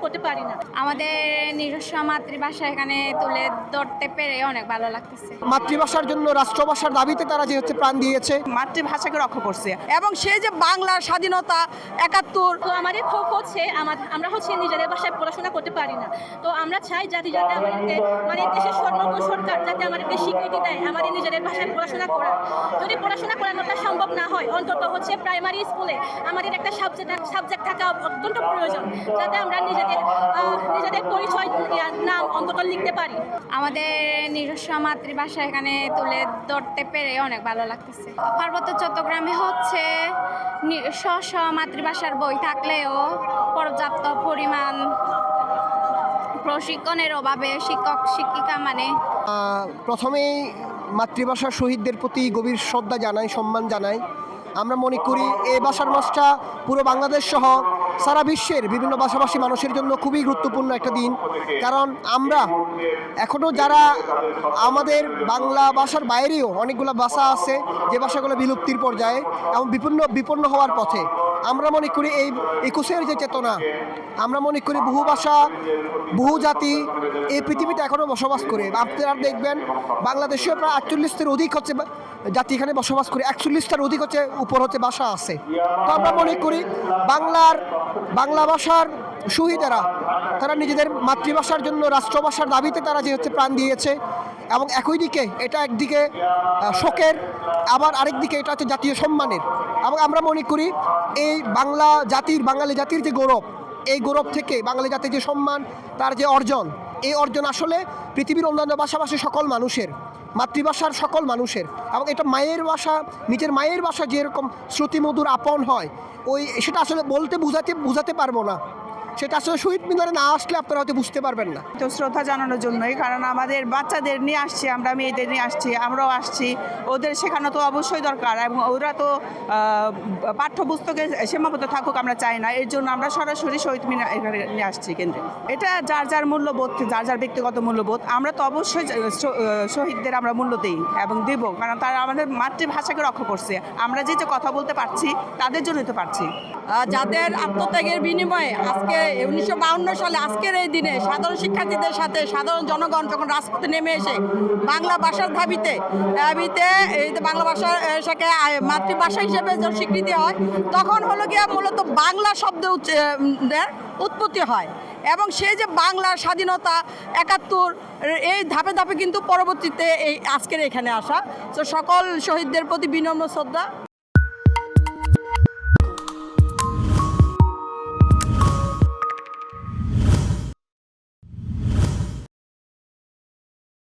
করতে পারি না। আমাদের নিজস্ব মাতৃভাষা এখানে তুলে ধরতে পেরে অনেক ভালো লাগতেছে। মাতৃভাষার জন্য রাষ্ট্রভাষার দাবিতে তারা যে প্রাণ দিয়েছে, মাতৃভাষাকে রক্ষা করছে এবং সেই যে বাংলার স্বাধীনতা ৭১। তো আমাদের ক্ষোভ হচ্ছে আমরা নিজেদের ভাষায় পড়াশোনা করতে পারি না। তো আমরা চাই যাতে আমাদেরকে দেশের সর্বোচ্চ সরকার যাতে আমাদেরকে স্বীকৃতি দেয় আমাদের নিজেদের ভাষায় পড়াশোনা করার। যদি পড়াশোনা করানোটা সম্ভব না হয়, অন্তত প্রাইমারি স্কুলে আমাদের একটা সাবজেক্ট থাকা অত্যন্ত প্রয়োজন, যাতে আমরা নিজেদের পরিচয় নাম অন্তত লিখতে পারি। আমাদের নিজস্ব মাতৃভাষা এখানে তুলে ধরতে পেরে অনেক ভালো লাগতেছে। পার্বত্য চট্টগ্রামে স্ব মাতৃভাষার বই থাকলেও পর্যাপ্ত পরিমাণ প্রশিক্ষণের অভাবে শিক্ষক শিক্ষিকা প্রথমেই মাতৃভাষার শহীদদের প্রতি গভীর শ্রদ্ধা জানাই, সম্মান জানাই। আমরা মনে করি এই ভাষার মাসটা পুরো বাংলাদেশ সহ সারা বিশ্বের বিভিন্ন ভাষাভাষী মানুষের জন্য খুবই গুরুত্বপূর্ণ একটা দিন। কারণ আমরা এখনও যারা আমাদের বাংলা ভাষার বাইরেও অনেকগুলো ভাষা আছে যে ভাষাগুলো বিলুপ্তির পর্যায়ে এবং বিপন্ন হওয়ার পথে। আমরা মনে করি এই একুশের যে চেতনা, আমরা মনে করি বহু ভাষা বহু জাতি এই পৃথিবীতে এখনও বসবাস করে। আপনারা দেখবেন বাংলাদেশেও প্রায় ৪৮টার অধিক জাতি এখানে বসবাস করে, ৪১টার অধিক উপর ভাষা আছে। তো আমরা মনে করি বাংলা ভাষার শহীদেরা তারা নিজেদের মাতৃভাষার জন্য রাষ্ট্রভাষার দাবিতে তারা যে প্রাণ দিয়েছে এবং একই দিকে এটা একদিকে শোকের, আবার আরেক দিকে এটা হচ্ছে জাতীয় সম্মানের। এবং আমরা মনে করি এই বাঙালি জাতির যে গৌরব, এই গৌরব থেকে বাঙালি জাতির যে সম্মান, তার যে অর্জন, এই অর্জন আসলে পৃথিবীর অন্যান্য ভাষাভাষী সকল মানুষের, মাতৃভাষার সকল মানুষের। এবং এটা মায়ের ভাষা, নিজের মায়ের ভাষা যেরকম শ্রুতিমধুর আপন হয়, সেটা আসলে বুঝাতে পারবো না। সেটা আসলে শহীদ মিনারে না আসলে আপনারা হয়তো বুঝতে পারবেন না। তো শ্রদ্ধা জানানোর জন্যই, কারণ আমাদের বাচ্চাদের নিয়ে আসছি, আমরা মেয়েদের নিয়ে আসছি, আমরাও আসছি, ওদের শেখানো তো অবশ্যই দরকার। এবং ওরা তো পাঠ্যপুস্তকে সীমাবদ্ধ থাকুক আমরা চাই না। এর জন্য আমরা সরাসরি শহীদ মিনার এখানে নিয়ে আসছি কেন্দ্রে। এটা যার মূল্যবোধ, যার ব্যক্তিগত মূল্যবোধ। আমরা তো অবশ্যই শহীদদের আমরা মূল্য দিই এবং দেব, কারণ তারা আমাদের মাতৃভাষাকে রক্ষা করছে। আমরা যে কথা বলতে পারছি তাদের জন্যই তো পারছি। যাদের আত্মত্যাগের বিনিময়ে আজকে 1952 সালে আজকের এই দিনে সাধারণ শিক্ষার্থীদের সাথে সাধারণ জনগণ যখন রাজপথে নেমে এসে বাংলা ভাষার দাবিতে এই বাংলা ভাষাকে মাতৃভাষা হিসেবে যখন স্বীকৃতি হয়, তখন মূলত বাংলা শব্দ উৎপত্তি হয়। এবং সেই যে বাংলার স্বাধীনতা ৭১, এই ধাপে ধাপে কিন্তু পরবর্তীতে এই আজকের এখানে আসা। তো সকল শহীদদের প্রতি বিনম্র শ্রদ্ধা।